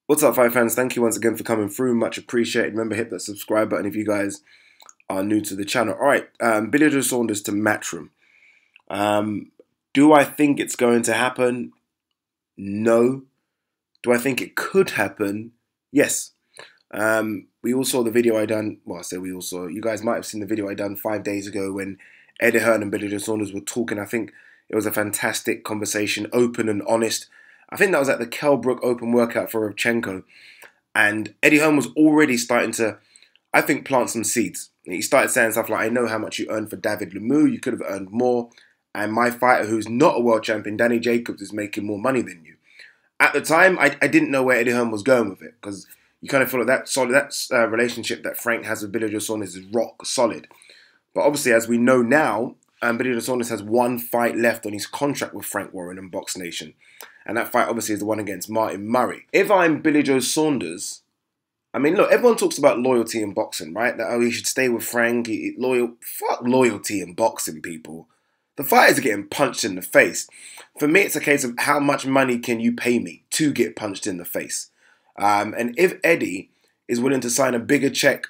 What's up, fight fans? Thank you once again for coming through. Much appreciated. Remember, hit that subscribe button if you guys are new to the channel. All right, Billy Joe Saunders to Matchroom. Do I think it's going to happen? No. Do I think it could happen? Yes. We all saw the video I done. Well, I say we all saw. You guys might have seen the video I done 5 days ago when Eddie Hearn and Billy Joe Saunders were talking. I think it was a fantastic conversation, open and honest. I think that was at the Kell Brook Open workout for Rovchenko. And Eddie Hearn was already starting to, I think, plant some seeds. He started saying stuff like, I know how much you earned for David Lemieux. You could have earned more. And my fighter, who's not a world champion, Danny Jacobs, is making more money than you. At the time, I didn't know where Eddie Hearn was going with it, because you kind of feel like that relationship that Frank has with Billy Joe Saunders is rock solid. But obviously, as we know now, Billy Joe Saunders has one fight left on his contract with Frank Warren and Box Nation. And that fight, obviously, is the one against Martin Murray. If I'm Billy Joe Saunders, I mean, look, everyone talks about loyalty in boxing, right? That, oh, he should stay with Frank. Fuck loyalty in boxing, people. The fighters are getting punched in the face. For me, it's a case of how much money can you pay me to get punched in the face? And if Eddie is willing to sign a bigger check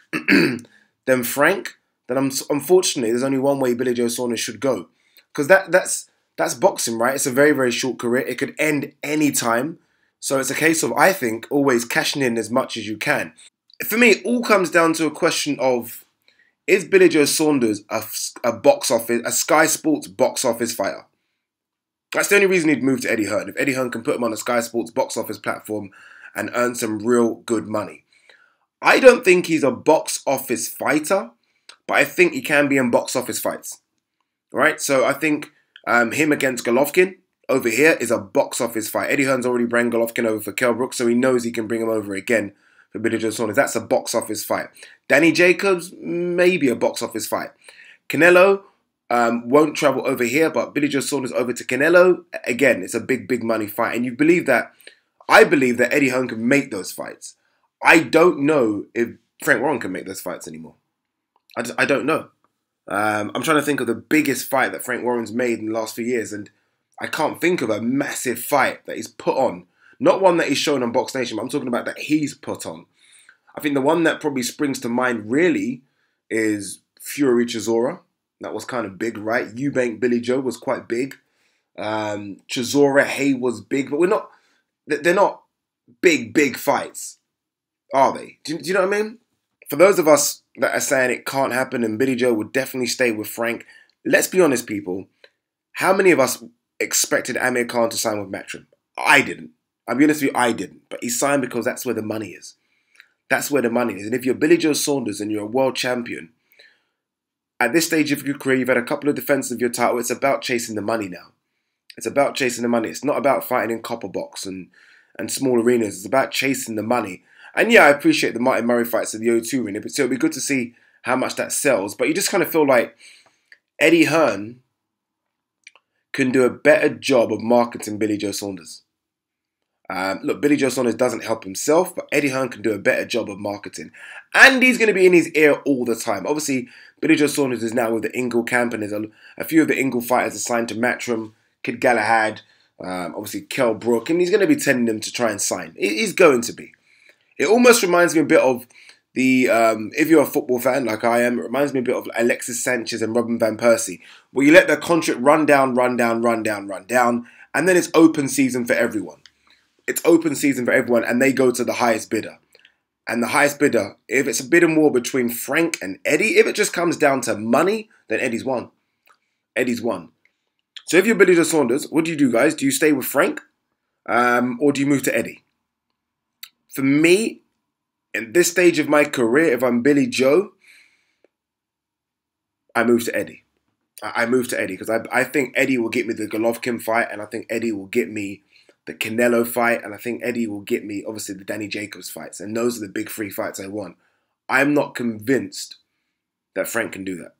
than Frank, then unfortunately, there's only one way Billy Joe Saunders should go. Because that's boxing, right? It's a very, very short career. It could end any time. So it's a case of, I think, always cashing in as much as you can. For me, it all comes down to a question of, is Billy Joe Saunders a Sky Sports box office fighter? That's the only reason he'd move to Eddie Hearn. If Eddie Hearn can put him on a Sky Sports box office platform and earn some real good money. I don't think he's a box office fighter, but I think he can be in box office fights. Right? So I think him against Golovkin over here is a box office fight. Eddie Hearn's already brought Golovkin over for Kell Brook, so he knows he can bring him over again for Billy Joe Saunders. That's a box office fight. Danny Jacobs, maybe a box office fight. Canelo won't travel over here, but Billy Joe Saunders over to Canelo, again, it's a big, big money fight. And I believe that Eddie Hearn can make those fights. I don't know if Frank Warren can make those fights anymore. I don't know. I'm trying to think of the biggest fight that Frank Warren's made in the last few years, and I can't think of a massive fight that he's put on. Not one that he's shown on Box Nation, but I'm talking about that he's put on. I think the one that probably springs to mind really is Fury Chisora. That was kind of big, right? Eubank Billy Joe was quite big. Chisora Hay was big, but they're not big fights, are they? Do you know what I mean? For those of us that are saying it can't happen and Billy Joe would definitely stay with Frank, let's be honest, people. How many of us expected Amir Khan to sign with Matchroom? I didn't. I'll be honest with you, I didn't. But he signed because that's where the money is. That's where the money is. And if you're Billy Joe Saunders and you're a world champion, at this stage of your career, you've had a couple of defenses of your title. It's about chasing the money now. It's about chasing the money. It's not about fighting in copper box and small arenas. It's about chasing the money. And yeah, I appreciate the Martin Murray fights in the O2 arena, but still, it'll be good to see how much that sells. But you just kind of feel like Eddie Hearn can do a better job of marketing Billy Joe Saunders. Look, Billy Joe Saunders doesn't help himself, but Eddie Hearn can do a better job of marketing. And he's going to be in his ear all the time. Obviously, Billy Joe Saunders is now with the Ingle camp, and there's a few of the Ingle fighters assigned to Matchroom, Kid Galahad, obviously Kell Brook, and he's going to be telling them to try and sign. He's going to be. It almost reminds me a bit of the, if you're a football fan like I am, it reminds me a bit of Alexis Sanchez and Robin Van Persie, where you let the contract run down, and then it's open season for everyone. It's open season for everyone, and they go to the highest bidder. And the highest bidder, if it's a bidding war between Frank and Eddie, if it just comes down to money, then Eddie's won. Eddie's won. So if you're Billy Joe Saunders, what do you do, guys? Do you stay with Frank, or do you move to Eddie? For me, in this stage of my career, if I'm Billy Joe, I move to Eddie. I move to Eddie because I think Eddie will get me the Golovkin fight, and I think Eddie will get me the Canelo fight, and I think Eddie will get me, obviously, the Danny Jacobs fights. And those are the big 3 fights I want. I'm not convinced that Frank can do that.